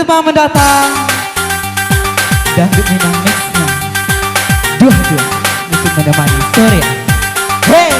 semua mendatang dangdut Minang mixnya dua untuk menemani sore. Hey!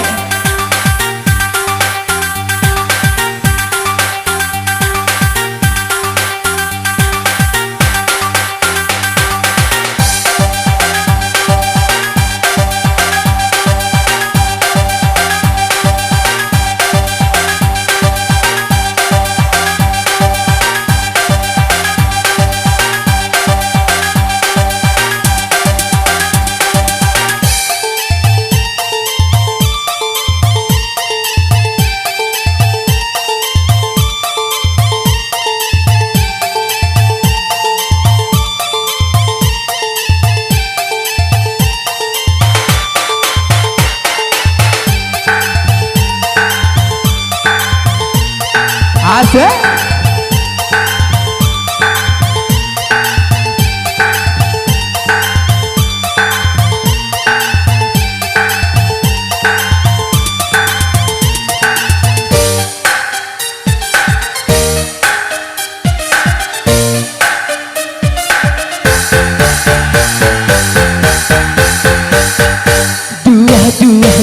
Asik.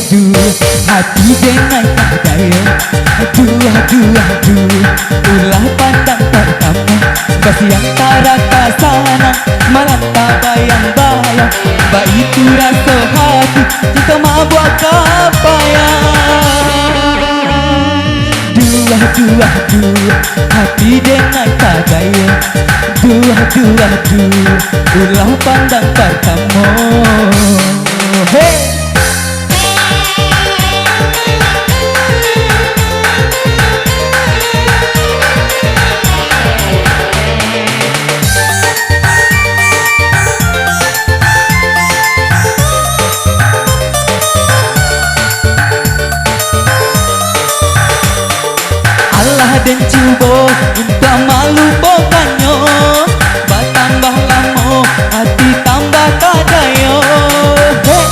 Dua, hati dengan daya. Dua, ulah pandang pertama. Basi yang taraka sana, malam tak bayang-bayang. Ba itu rasa hati, kita mabuk kapayang. Dua, hati dengan daya. Dua, ulah pandang pertama. Hey! Dan cuba untuk malu bukannya, bertambah lama hati tambah tak daya. Hey!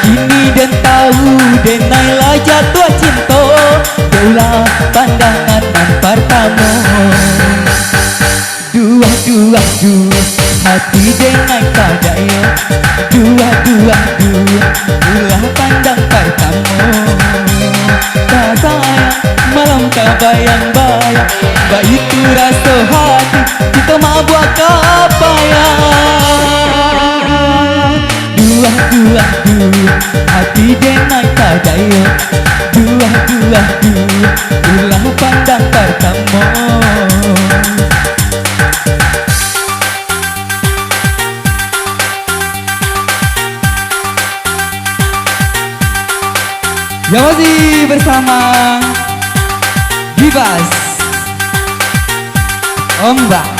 Kini dan tahu denailah jatuh cinta, daulah pandangan nan pertama. Dua, hati dengan daya. Dua, ulah pandang pertama. Tak sayang, malam tak bayang-bayang. Ba itu rasa hati, kita mabuk kapayang. Dua, hati dengan daya. Dua, ulah pandang pertama. Yang masih bersama Gibas Ombak.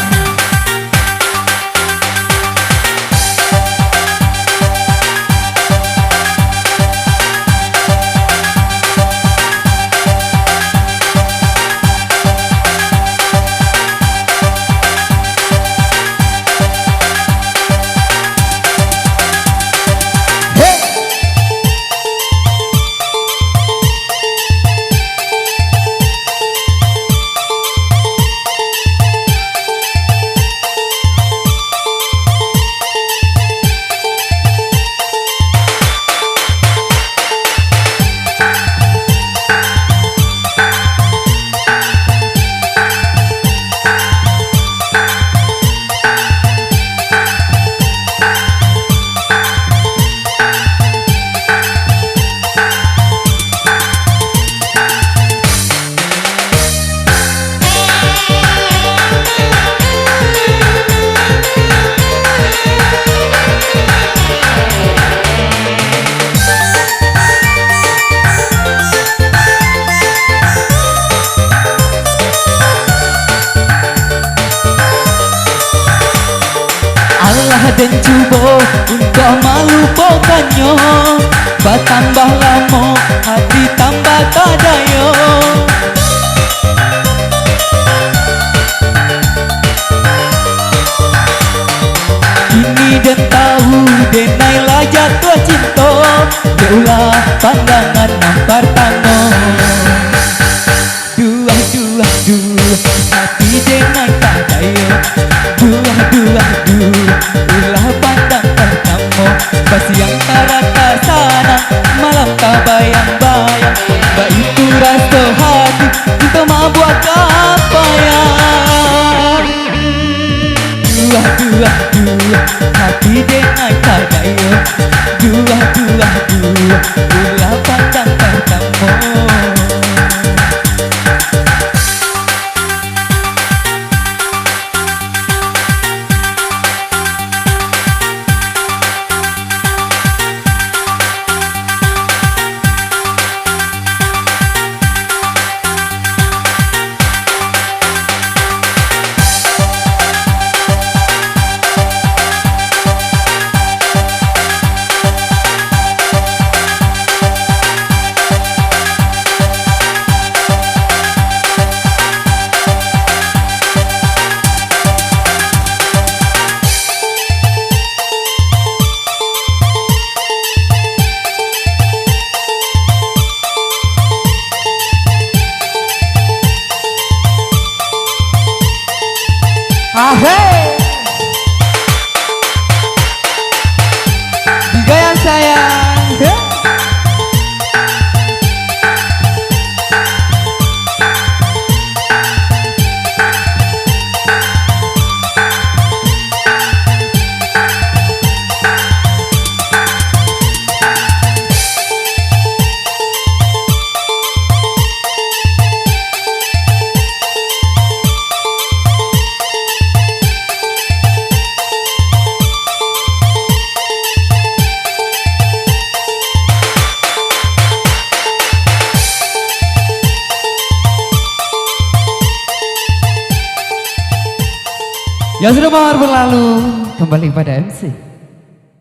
Dan cuba untuk melupakannya, bertambah lama hati tambah tak daya. Kini dan tahu denailah jatuh cinta, daulah pandangan yang pertama. buat apa ya? Dua, dua, dua, hati dengan kadaya. Dua, dua, dua, bila pandang pertama. Ahey, juga yang sayang. Yang sudah mahar berlalu, kembali pada MC.